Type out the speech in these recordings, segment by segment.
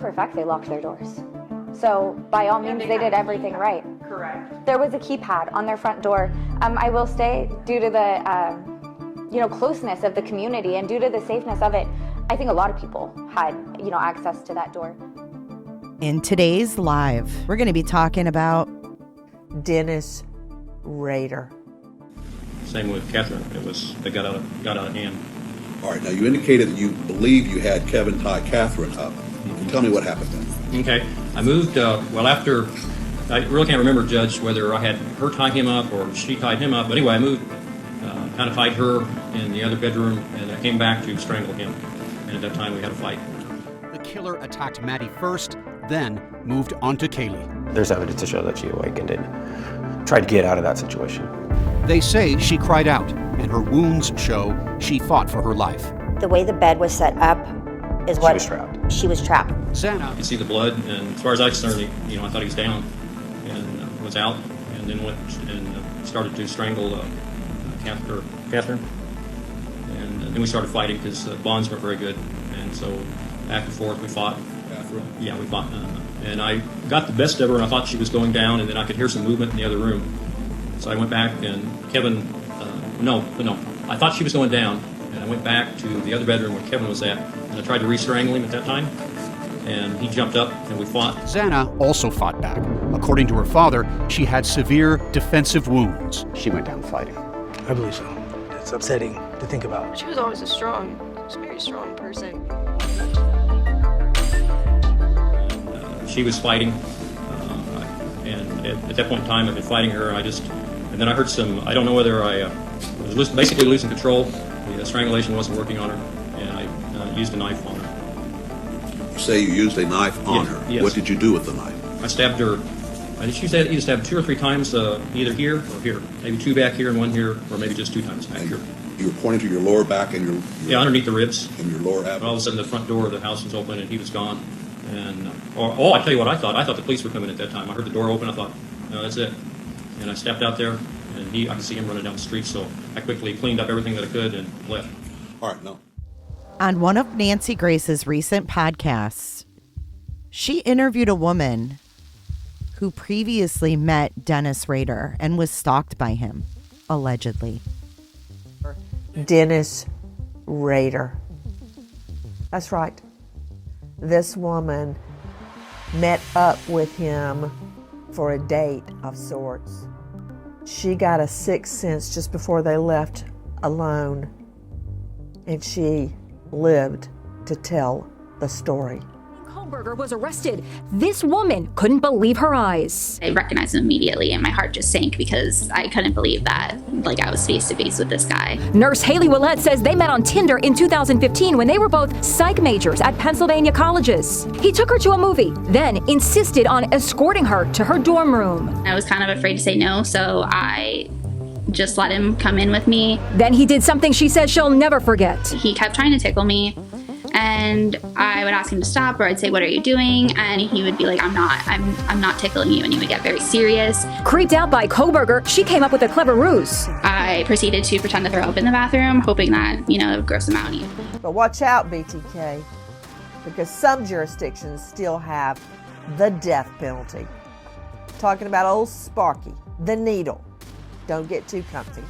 for a fact they locked their doors. So by all means, they did everything right. Correct. There was a keypad on their front door. I will say, due to the closeness of the community and due to the safeness of it, I think a lot of people had access to that door. In today's live, we're going to be talking about Dennis Rader. Same with Catherine. They got out of hand. All right, now you indicated that you believe you had Kevin tie Catherine up. Tell me what happened then. Okay. I moved, after, I really can't remember, Judge, whether I had her tie him up or she tied him up. But anyway, I moved, kind of tied her in the other bedroom, and I came back to strangle him. And at that time, we had a fight. The killer attacked Maddie first, then moved on to Kaylee. There's evidence to show that she awakened and tried to get out of that situation. They say she cried out, and her wounds show she fought for her life. The way the bed was set up is what... She was trapped. She was trapped. Xana. You can see the blood, and as far as I was concerned, I thought he was down and was out, and then went and started to strangle Catherine. And then we started fighting because the bonds weren't very good, and so back and forth we fought. Catherine? Yeah, we fought. And I got the best of her, and I thought she was going down, and then I could hear some movement in the other room. So I went back, and Kevin, I thought she was going down, and I went back to the other bedroom where Kevin was at, and I tried to re-strangle him at that time, and he jumped up, and we fought. Xana also fought back. According to her father, she had severe defensive wounds. She went down fighting. I believe so. It's upsetting to think about. She was always a very strong person. She was fighting, and at that point in time, I've been fighting her, and then I heard I don't know whether I was basically losing control. The strangulation wasn't working on her, and I used a knife on her. You say you used a knife on her. Yes. What did you do with the knife? I stabbed her. I think she said either stabbed 2 or 3 times, either here or here. Maybe 2 back here and 1 here, or maybe just 2 times back here. You were pointing to your lower back and your underneath the ribs. And your lower All abdomen. of a sudden, the front door of the house was open, and he was gone. And I tell you what I thought. I thought the police were coming at that time. I heard the door open. I thought, no, that's it. And I stepped out there, and I could see him running down the street. So I quickly cleaned up everything that I could and left. All right, no. On one of Nancy Grace's recent podcasts, she interviewed a woman who previously met Dennis Rader and was stalked by him, allegedly. Dennis Rader. That's right. This woman met up with him for a date of sorts. She got a sixth sense just before they left alone, and she lived to tell the story. Kohberger was arrested. This woman couldn't believe her eyes. I recognized him immediately, and my heart just sank because I couldn't believe that, I was face to face with this guy. Nurse Haley Willett says they met on Tinder in 2015 when they were both psych majors at Pennsylvania colleges. He took her to a movie, then insisted on escorting her to her dorm room. I was kind of afraid to say no, so I just let him come in with me. Then he did something she says she'll never forget. He kept trying to tickle me, and I would ask him to stop, or I'd say, "What are you doing?" And he would be like, I'm not tickling you," and he would get very serious. Creeped out by Kohberger, she came up with a clever ruse. I proceeded to pretend to throw up in the bathroom, hoping that, it would gross him out. But watch out, BTK, because some jurisdictions still have the death penalty. Talking about old Sparky, the needle. Don't get too comfy.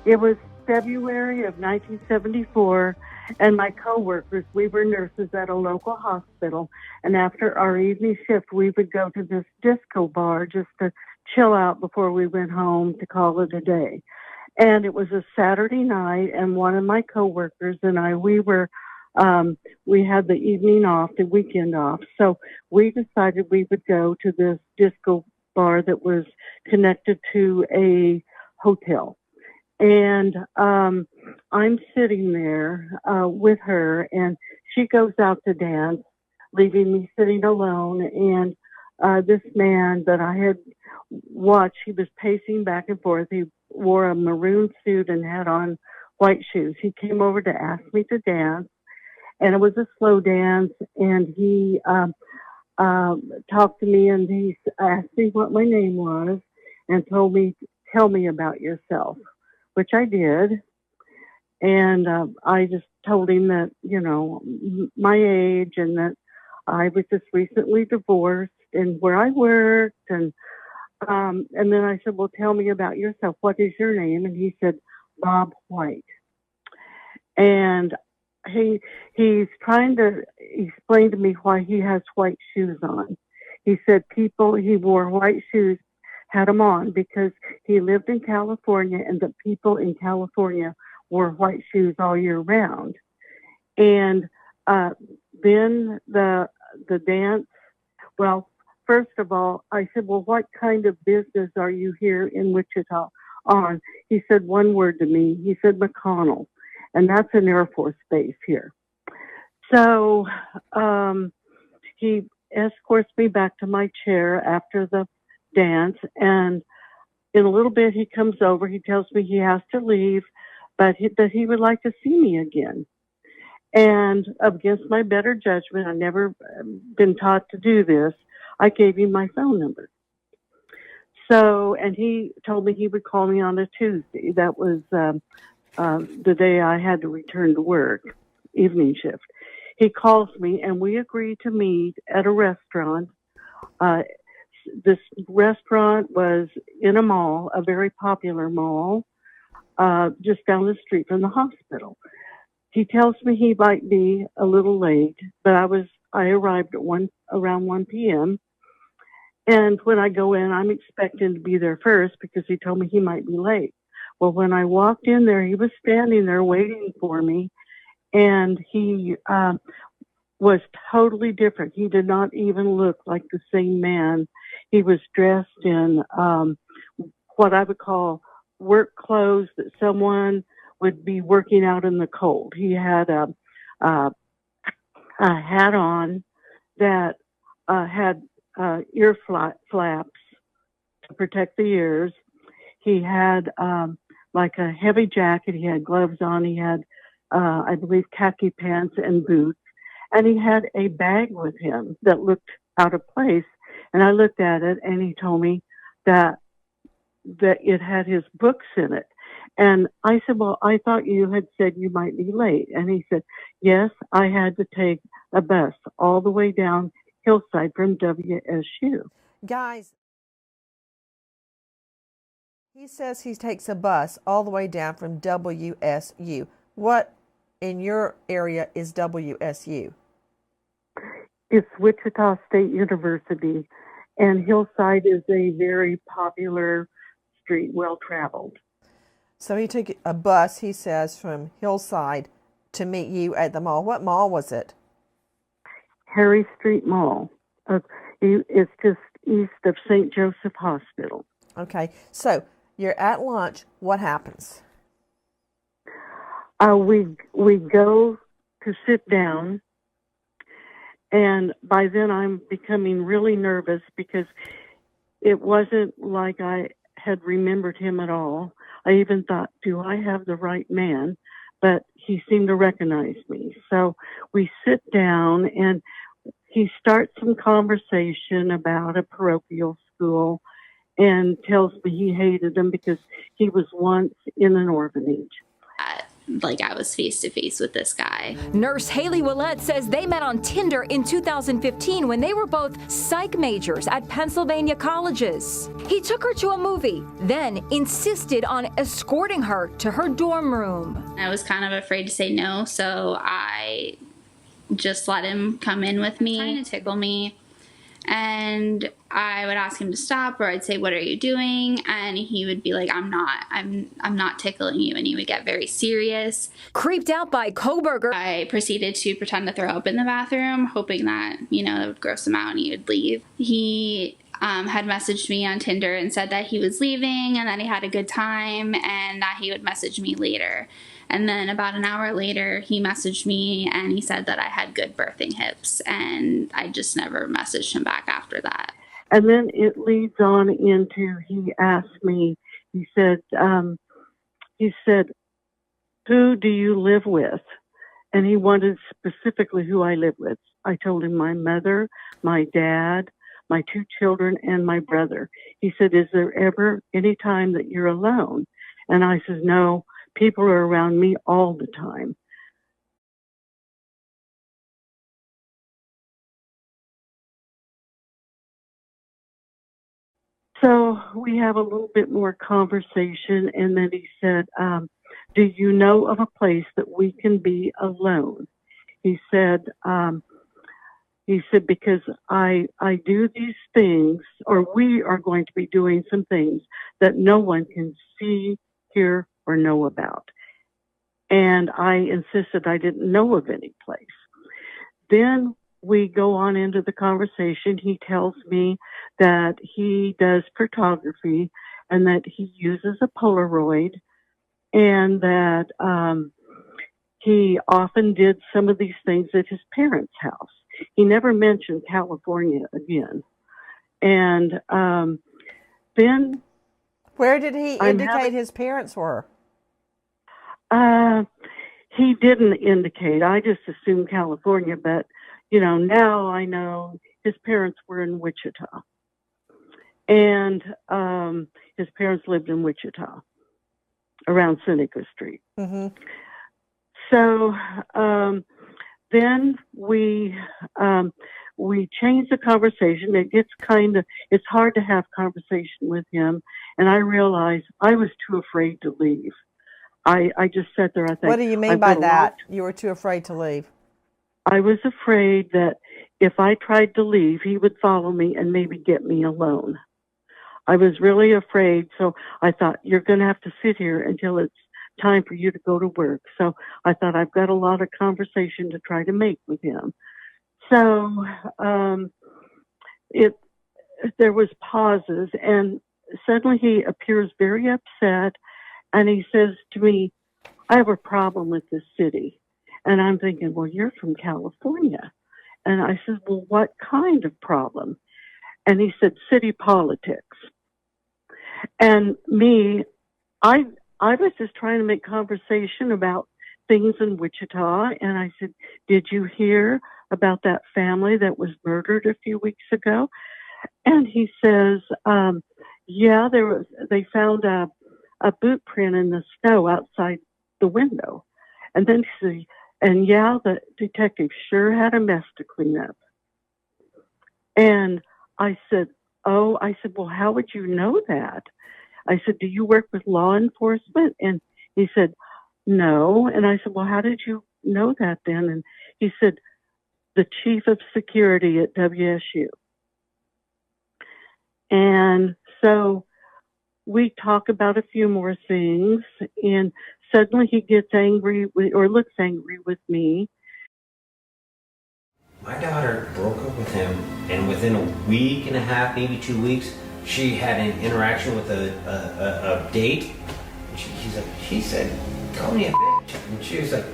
It was February of 1974, and my coworkers, we were nurses at a local hospital, and after our evening shift, we would go to this disco bar just to chill out before we went home to call it a day. And it was a Saturday night, and one of my coworkers and I, we had the evening off, the weekend off, so we decided we would go to this disco bar that was connected to a hotel. And I'm sitting there with her, and she goes out to dance, leaving me sitting alone. And this man that I had watched, he was pacing back and forth. He wore a maroon suit and had on white shoes. He came over to ask me to dance, and it was a slow dance. And he talked to me, and he asked me what my name was and told me, "Tell me about yourself," which I did. And I just told him that, my age, and that I was just recently divorced and where I worked. And then I said, "Well, tell me about yourself. What is your name?" And he said, "Bob White." And he's trying to explain to me why he has white shoes on. He said he wore white shoes, had them on because he lived in California, and the people in California wore white shoes all year round. And then the dance, well, first of all, I said, "Well, what kind of business are you here in Wichita on?" He said one word to me. He said McConnell, and that's an Air Force base here. So he escorts me back to my chair after the dance, and in a little bit he comes over. He tells me he has to leave, but that he would like to see me again. And against my better judgment, I've never been taught to do this, I gave him my phone number. So, and he told me he would call me on a Tuesday. That was the day I had to return to work, evening shift. He calls me, and we agreed to meet at a restaurant. This restaurant was in a mall, a very popular mall, just down the street from the hospital. He tells me he might be a little late, but I arrived at around 1 p.m. And when I go in, I'm expecting to be there first because he told me he might be late. Well, when I walked in there, he was standing there waiting for me, and he was totally different. He did not even look like the same man. He was dressed in what I would call work clothes that someone would be working out in the cold. He had a hat on that had ear flaps to protect the ears. He had like a heavy jacket. He had gloves on. He had, I believe, khaki pants and boots. And he had a bag with him that looked out of place. And I looked at it, and he told me that it had his books in it. And I said, "Well, I thought you had said you might be late." And he said, "Yes, I had to take a bus all the way down Hillside from WSU." Guys, he says he takes a bus all the way down from WSU. What in your area is WSU? It's Wichita State University, and Hillside is a very popular street, well-traveled. So he took a bus, he says, from Hillside to meet you at the mall. What mall was it? Harry Street Mall. It's just east of St. Joseph Hospital. Okay, so you're at lunch. What happens? We go to sit down, and by then I'm becoming really nervous because it wasn't like I had remembered him at all. I even thought, do I have the right man? But he seemed to recognize me. So we sit down, and he starts some conversation about a parochial school and tells me he hated him because he was once in an orphanage. I was face to face with this guy. Nurse Haley Willett says they met on Tinder in 2015 when they were both psych majors at Pennsylvania colleges. He took her to a movie, then insisted on escorting her to her dorm room. I was kind of afraid to say no, so I just let him come in with me, trying to tickle me. And I would ask him to stop, or I'd say, "What are you doing?" And he would be like, I'm not tickling you. And he would get very serious. Creeped out by Kohberger, I proceeded to pretend to throw up in the bathroom, hoping that, it would gross him out and he would leave. He had messaged me on Tinder and said that he was leaving and that he had a good time and that he would message me later. And then about an hour later, he messaged me and he said that I had good birthing hips, and I just never messaged him back after that. And then it leads on into, he asked me, he said, who do you live with? And he wanted specifically who I live with. I told him my mother, my dad, my 2 children, and my brother. He said, is there ever any time that you're alone? And I said, no, people are around me all the time. So we have a little bit more conversation, and then he said, do you know of a place that we can be alone? He said, because I do these things, or we are going to be doing some things that no one can see, hear, or know about. And I insisted I didn't know of any place. Then we go on into the conversation. He tells me that he does photography and that he uses a Polaroid, and that he often did some of these things at his parents' house. He never mentioned California again. And then... Where did he indicate his parents were? He didn't indicate. I just assumed California, but, now I know his parents were in Wichita. And his parents lived in Wichita, around Seneca Street. Mm-hmm. So then we changed the conversation. It gets it's hard to have conversation with him. And I realized I was too afraid to leave. I just sat there. I think, what do you mean by that? You were too afraid to leave? I was afraid that if I tried to leave, he would follow me and maybe get me alone. I was really afraid. So I thought, you're going to have to sit here until it's time for you to go to work. So I thought, I've got a lot of conversation to try to make with him. So there was pauses, and suddenly he appears very upset, and he says to me, I have a problem with this city. And I'm thinking, well, you're from California. And I said, well, what kind of problem? And he said, city politics. And me, I was just trying to make conversation about things in Wichita. And I said, did you hear about that family that was murdered a few weeks ago? And he says, yeah, they found a boot print in the snow outside the window. And then he said, and yeah, the detective sure had a mess to clean up. And I said, well, how would you know that? I said, do you work with law enforcement? And he said, no. And I said, well, how did you know that then? And he said, the chief of security at WSU. And so we talk about a few more things, and suddenly he gets angry or looks angry with me. My daughter broke up with him, and within a week and a half, maybe 2 weeks, she had an interaction with a date. He said, call me a bitch. And she was like,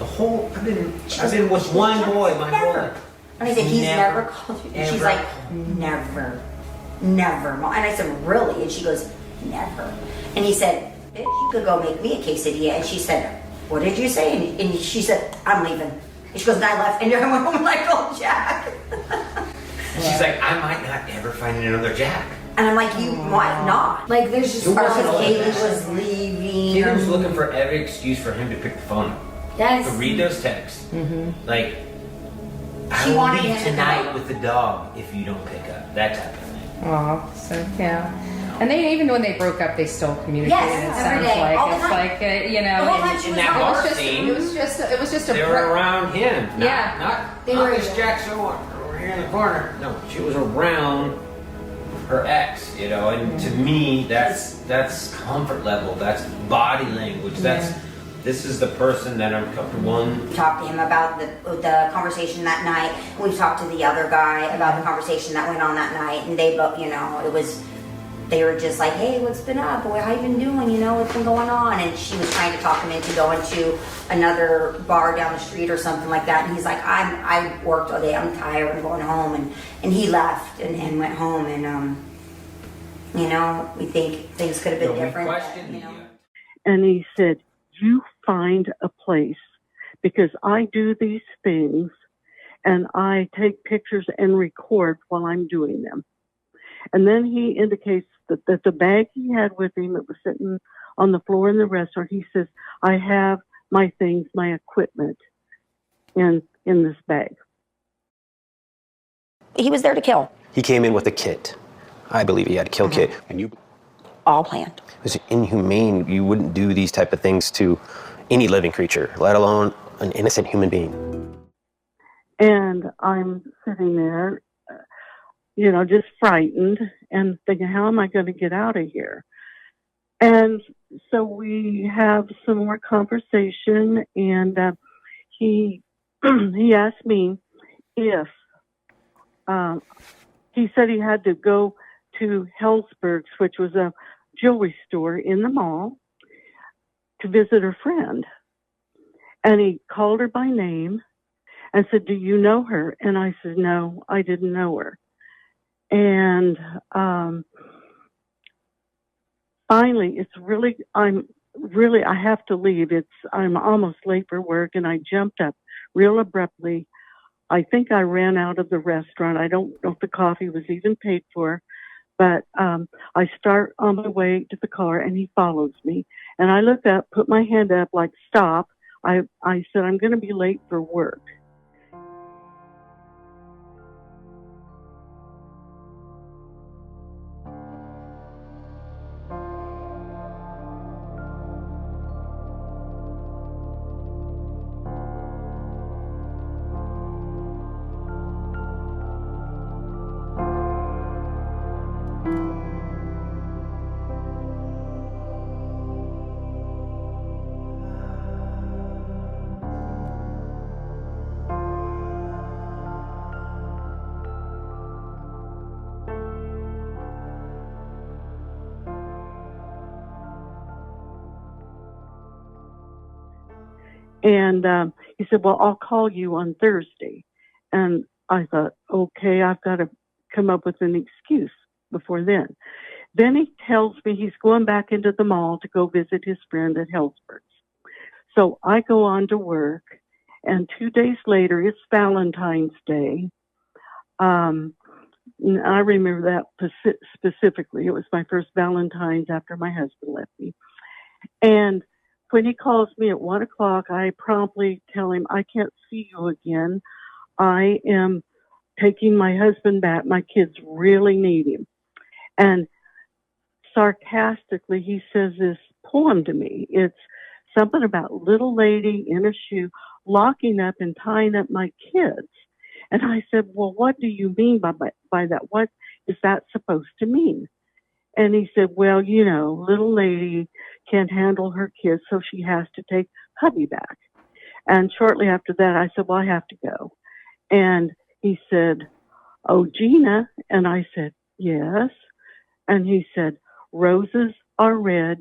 I've been with one boy my whole life. And I said, he's never called you. And she's like, never. And I said, really? And she goes, never. And he said, bitch, you could go make me a quesadilla. And she said, what did you say? And she said, I'm leaving. And she goes, and I left. And I went home like, oh, Jack. She's like, I might not ever find another Jack. And I'm like, you might not. Like, there's just Kaylee was leaving. Katie was looking for every excuse for him to pick the phone up. Yes. To read those texts. Mm-hmm. Like, I will leave tonight with the dog if you don't pick up. That type of thing. Oh, so yeah. And they even when they broke up, they still communicated. Yes, it sounds day. like all it's like in that bar scene, it was just a. They were around him. Not were this Jack over here in the corner. No, she was around her ex. And to me, that's comfort level. That's body language. That's This is the person that I'm comfortable in. Talked to him about the conversation that night. We talked to the other guy about the conversation that went on that night, and they both, they were just like, hey, what's been up? How you been doing? What's been going on? And she was trying to talk him into going to another bar down the street or something like that. And he's like, I worked all day. I'm tired. I'm going home. And he left and went home. And, we think things could have been different. And he said, you find a place, because I do these things and I take pictures and record while I'm doing them. And then he indicates that the bag he had with him that was sitting on the floor in the restaurant, he says, I have my things, my equipment in this bag. He was there to kill. He came in with a kit. I believe he had a kill kit. And you... All planned. It was inhumane. You wouldn't do these type of things to any living creature, let alone an innocent human being. And I'm sitting there, just frightened and thinking, how am I going to get out of here? And so we have some more conversation, and he asked me if he said he had to go to Hellsberg's, which was a jewelry store in the mall, to visit her friend. And he called her by name and said, do you know her? And I said, no, I didn't know her. And finally, I have to leave. I'm almost late for work, and I jumped up real abruptly. I think I ran out of the restaurant. I don't know if the coffee was even paid for. But I start on my way to the car, and he follows me. And I look up, put my hand up, like, stop. I said, I'm going to be late for work. And he said, well, I'll call you on Thursday. And I thought, okay, I've got to come up with an excuse before then. Then he tells me he's going back into the mall to go visit his friend at Hellsberg's. So I go on to work, and 2 days later, it's Valentine's Day. I remember that specifically. It was my first Valentine's after my husband left me. And when he calls me at 1 o'clock, I promptly tell him, I can't see you again. I am taking my husband back. My kids really need him. And sarcastically, he says this poem to me. It's something about little lady in a shoe locking up and tying up my kids. And I said, well, what do you mean by that? What is that supposed to mean? And he said, well, little lady can't handle her kids, so she has to take hubby back. And shortly after that, I said, well, I have to go. And he said, oh, Gina. And I said, yes. And he said, roses are red,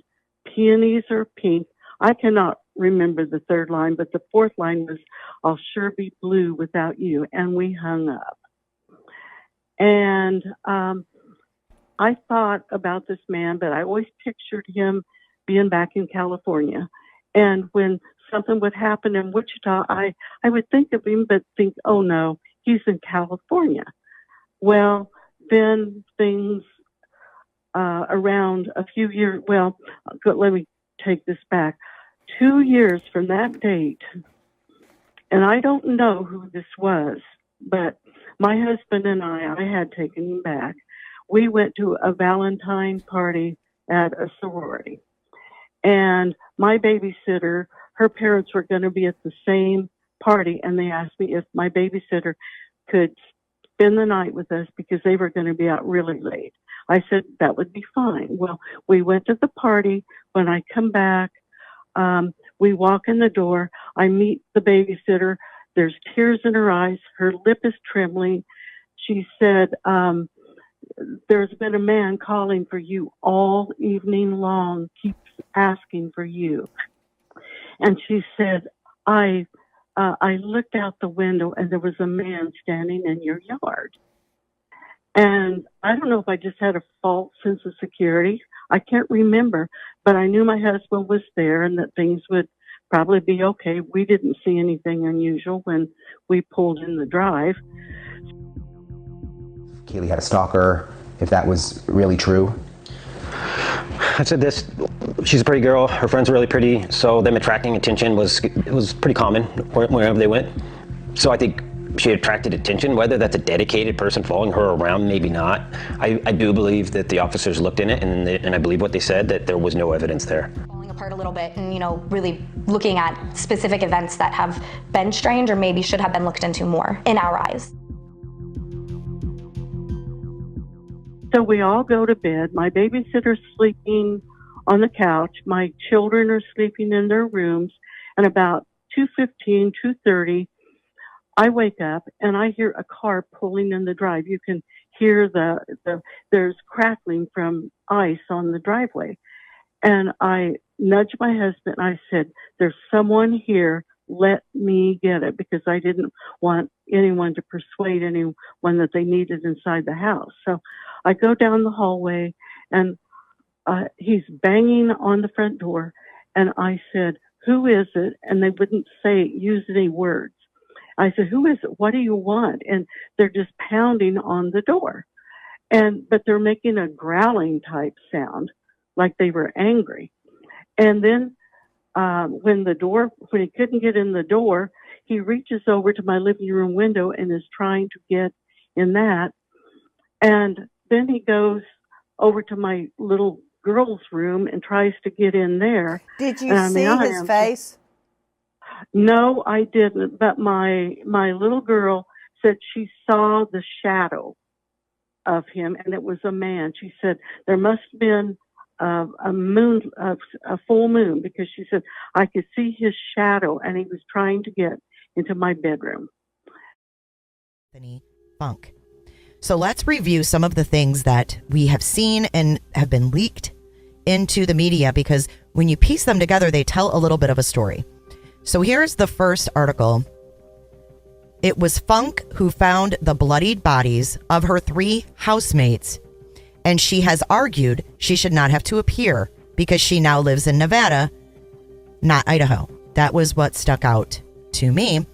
peonies are pink. I cannot remember the third line, but the fourth line was, I'll sure be blue without you. And we hung up. And I thought about this man, but I always pictured him being back in California. And when something would happen in Wichita, I would think of him, but think, oh no, he's in California. Well, then things around a few years, let me take this back. 2 years from that date, and I don't know who this was, but my husband and I had taken him back. We went to a Valentine party at a sorority. And my babysitter, her parents were going to be at the same party, and they asked me if my babysitter could spend the night with us because they were going to be out really late. I said that would be fine. Well, we went to the party. When I come back, we walk in the door. I meet the babysitter. There's tears in her eyes. Her lip is trembling. She said, there's been a man calling for you all evening long, keeps asking for you. And she said, I looked out the window and there was a man standing in your yard. And I don't know if I just had a false sense of security. I can't remember, but I knew my husband was there and that things would probably be okay. We didn't see anything unusual when we pulled in the drive. Kaylee had a stalker, if that was really true. I said this, she's a pretty girl, her friends were really pretty, so them attracting attention was pretty common wherever they went. So I think she attracted attention, whether that's a dedicated person following her around, maybe not. I do believe that the officers looked in it, and I believe what they said, that there was no evidence there. Falling apart a little bit and, really looking at specific events that have been strange or maybe should have been looked into more in our eyes. So we all go to bed. My babysitter's sleeping on the couch. My children are sleeping in their rooms. And about 2:15, 2:30, I wake up and I hear a car pulling in the drive. You can hear there's crackling from ice on the driveway. And I nudged my husband. I said, there's someone here. Let me get it, because I didn't want anyone to persuade anyone that they needed inside the house. So I go down the hallway and he's banging on the front door. And I said, who is it? And they wouldn't use any words. I said, who is it? What do you want? And they're just pounding on the door. But they're making a growling type sound, like they were angry. And then when he couldn't get in the door, he reaches over to my living room window and is trying to get in that. And then he goes over to my little girl's room and tries to get in there. Did you see his face? No, I didn't. But my little girl said she saw the shadow of him, and it was a man. She said there must have been a full moon, because she said I could see his shadow, and he was trying to get into my bedroom. Funk. So let's review some of the things that we have seen and have been leaked into the media, because when you piece them together, they tell a little bit of a story. So here's the first article. It was Funk who found the bloodied bodies of her 3 housemates, and she has argued she should not have to appear because she now lives in Nevada, not Idaho. That was what stuck out to me.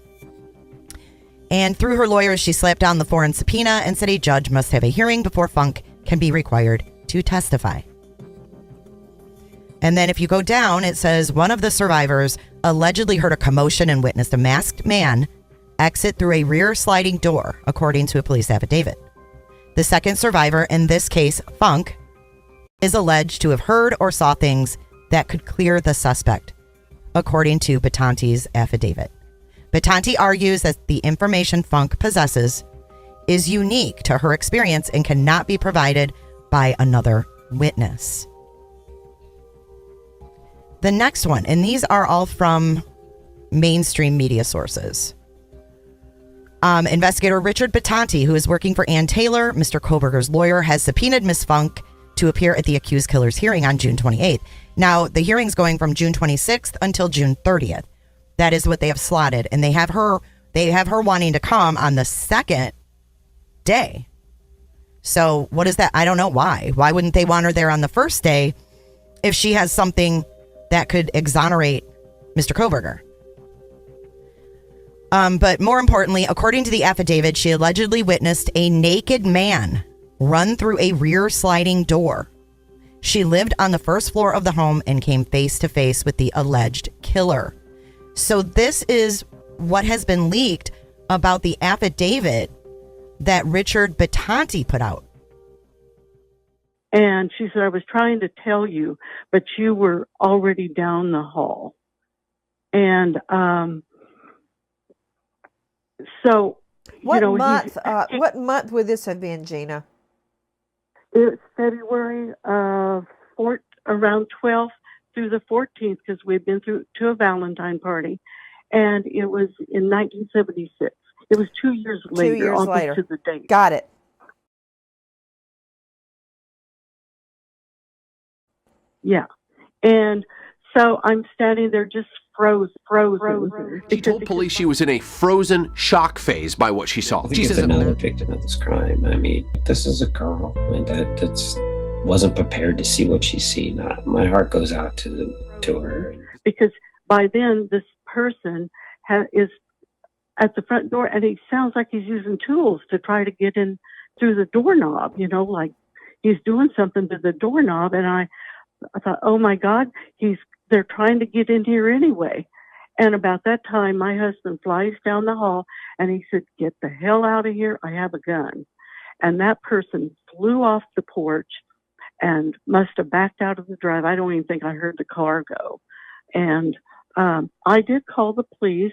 And through her lawyers, she slapped down the foreign subpoena and said a judge must have a hearing before Funk can be required to testify. And then if you go down, it says one of the survivors allegedly heard a commotion and witnessed a masked man exit through a rear sliding door, according to a police affidavit. The second survivor, in this case, Funk, is alleged to have heard or saw things that could clear the suspect, according to Batante's affidavit. Batante argues that the information Funk possesses is unique to her experience and cannot be provided by another witness. The next one, and these are all from mainstream media sources. Investigator Richard Batante, who is working for Ann Taylor, Mr. Kohberger's lawyer, has subpoenaed Miss Funk to appear at the accused killer's hearing on June 28th. Now, the hearing's going from June 26th until June 30th. That is what they have slotted, and they have her wanting to come on the second day. So what is that? I don't know why. Why wouldn't they want her there on the first day if she has something that could exonerate Mr. Kohberger? But more importantly, according to the affidavit, she allegedly witnessed a naked man run through a rear sliding door. She lived on the first floor of the home and came face to face with the alleged killer. So this is what has been leaked about the affidavit that Richard Batante put out. And she said, I was trying to tell you, but you were already down the hall. And so, what month would this have been, Gina? It's February of around 12th, through the 14th because we'd been through to a Valentine party, and it was in 1976. It was 2 years later. 2 years almost later. to the date. Got it. Yeah. And so I'm standing there just frozen. She told police she was in a frozen shock phase by what she saw. She says another victim of this crime. I mean, this is a girl that's wasn't prepared to see what she's seen. My heart goes out to her. Because by then, this person is at the front door, and he sounds like he's using tools to try to get in through the doorknob, like he's doing something to the doorknob. And I thought, oh my God, they're trying to get in here anyway. And about that time, my husband flies down the hall and he said, get the hell out of here. I have a gun. And that person flew off the porch and must have backed out of the drive. I don't even think I heard the car go. And I did call the police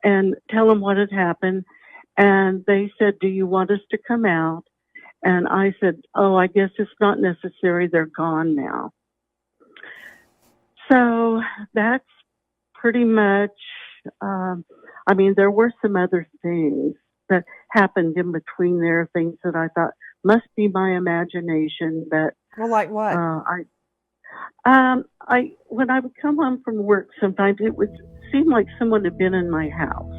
and tell them what had happened. And they said, do you want us to come out? And I said, oh, I guess it's not necessary. They're gone now. So that's pretty much, there were some other things that happened in between there, things that I thought must be my imagination. But well, like what? When I would come home from work, sometimes it would seem like someone had been in my house.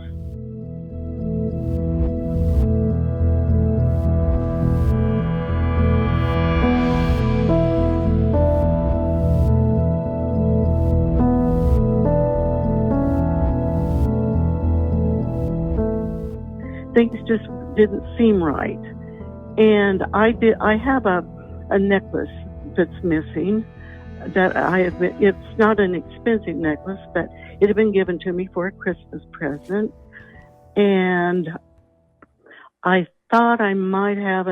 Things just didn't seem right. And I have a necklace that's missing that it's not an expensive necklace, but it had been given to me for a Christmas present. And I thought I might have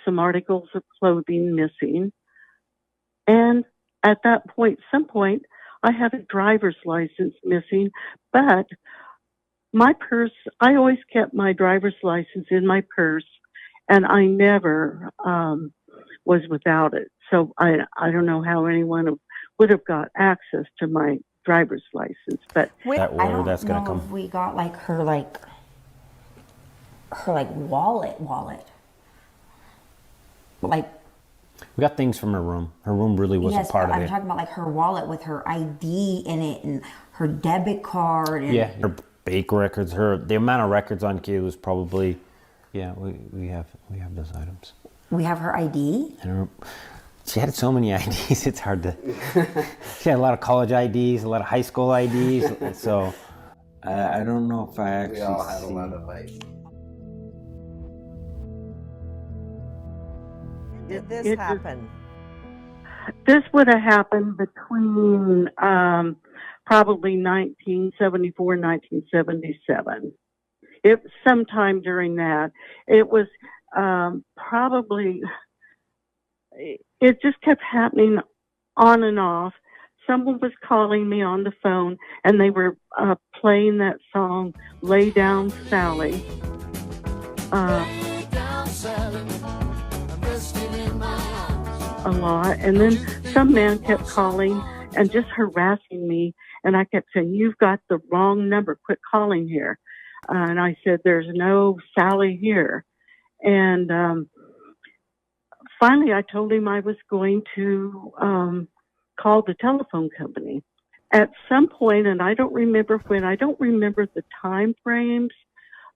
some articles of clothing missing. And at some point, I had a driver's license missing, but my purse, I always kept my driver's license in my purse, and I never was without it. So I don't know how anyone would have got access to my driver's license. But I don't know if we got her wallet. We got things from her room. Her room really wasn't part of it. I'm talking about her wallet with her ID in it and her debit card. And her bank records. The amount of records on Kay was probably, we have those items. We have her ID. And she had so many IDs. It's hard to. She had a lot of college IDs, a lot of high school IDs. So I don't know if I actually. We all had a lot of IDs. Did this happen? This would have happened between probably 1974 and 1977. It sometime during that. It was probably. It just kept happening on and off. Someone was calling me on the phone, and they were playing that song, "Lay Down, Sally." A lot. And then some man kept calling and just harassing me, and I kept saying, "You've got the wrong number. Quit calling here." And I said, "There's no Sally here." And finally, I told him I was going to call the telephone company. At some point, and I don't remember when, I don't remember the time frames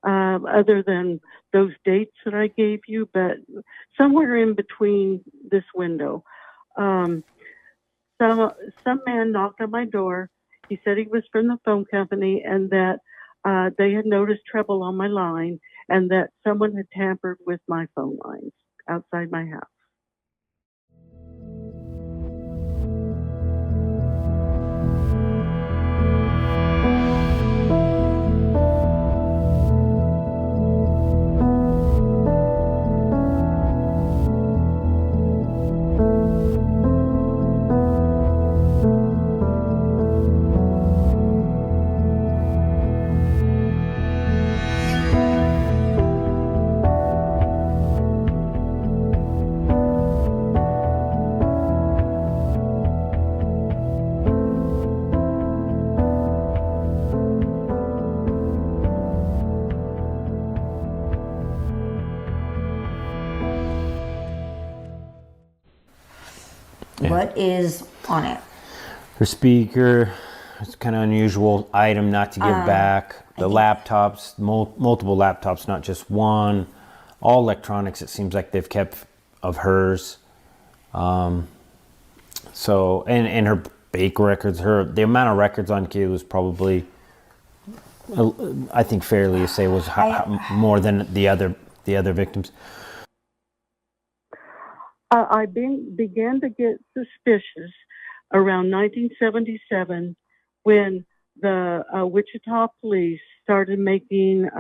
other than those dates that I gave you, but somewhere in between this window, some man knocked on my door. He said he was from the phone company and that they had noticed trouble on my line and that someone had tampered with my phone lines outside my house. What is on it? Her speaker. It's kind of unusual item not to give back. The laptops, multiple laptops, not just one. All electronics, it seems like they've kept of hers. So, and her bake records, the amount of records on Kayla was probably, I think fairly to say, was more than the other victims. I began to get suspicious around 1977 when the Wichita police started making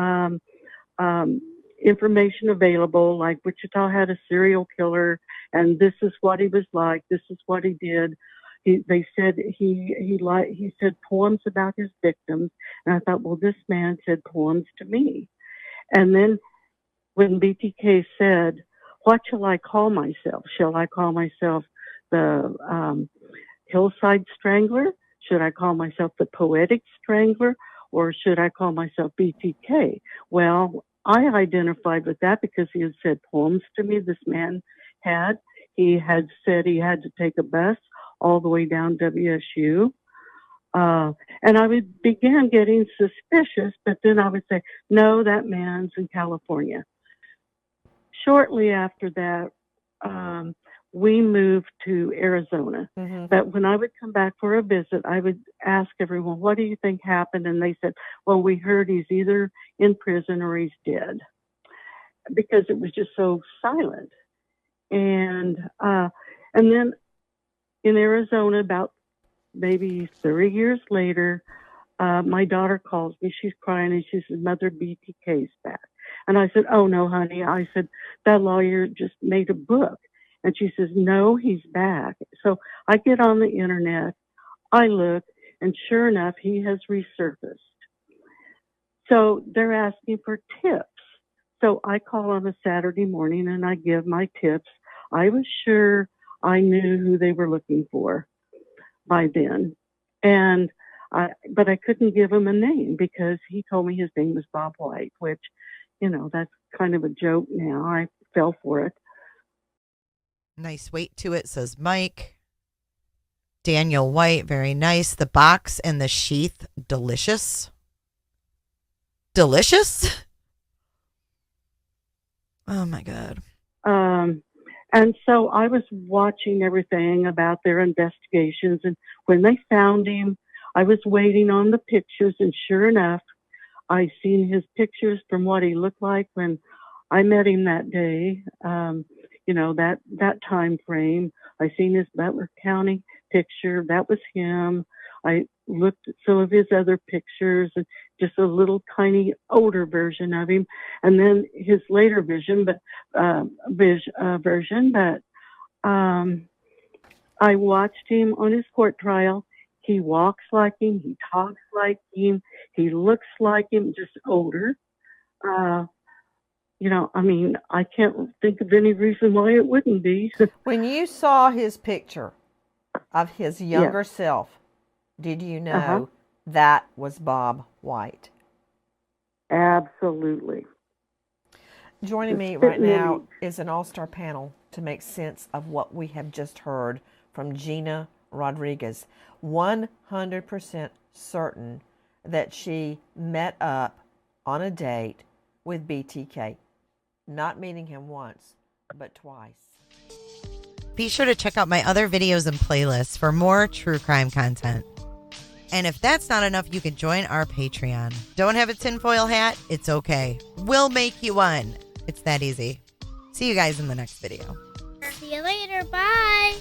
information available, like Wichita had a serial killer, and this is what he was like, this is what he did. They said he said poems about his victims, and I thought, well, this man said poems to me. And then when BTK said, what shall I call myself? Shall I call myself the Hillside Strangler? Should I call myself the Poetic Strangler? Or should I call myself BTK? Well, I identified with that because he had said poems to me. This man had. He had said he had to take a bus all the way down WSU. And I began getting suspicious, but then I would say, no, that man's in California. Shortly after that, we moved to Arizona. Mm-hmm. But when I would come back for a visit, I would ask everyone, what do you think happened? And they said, well, we heard he's either in prison or he's dead, because it was just so silent. And then in Arizona, about maybe 30 years later, my daughter calls me. She's crying and she says, Mother, BTK's back. And I said, oh, no, honey. I said, that lawyer just made a book. And she says, no, he's back. So I get on the internet, I look, and sure enough, he has resurfaced. So they're asking for tips. So I call on a Saturday morning and I give my tips. I was sure I knew who they were looking for by then. But I couldn't give him a name because he told me his name was Bob White, which, that's kind of a joke now. I fell for it. Nice weight to it, says Mike. Daniel White, very nice. The box and the sheath, delicious. Delicious? Oh, my God. And so I was watching everything about their investigations. And when they found him, I was waiting on the pictures. And sure enough, I seen his pictures from what he looked like when I met him that day. That time frame. I seen his Butler County picture. That was him. I looked at some of his other pictures, and just a little tiny older version of him, and then his later version. But I watched him on his court trial. He walks like him. He talks like him. He looks like him, just older. I can't think of any reason why it wouldn't be. When you saw his picture of his younger self, did you know that was Bob White? Absolutely. Joining me right now is an all-star panel to make sense of what we have just heard from Gina Rodriguez. 100% certain that she met up on a date with BTK. Not meeting him once, but twice. Be sure to check out my other videos and playlists for more true crime content. And if that's not enough, you can join our Patreon. Don't have a tinfoil hat? It's okay. We'll make you one. It's that easy. See you guys in the next video. See you later. Bye.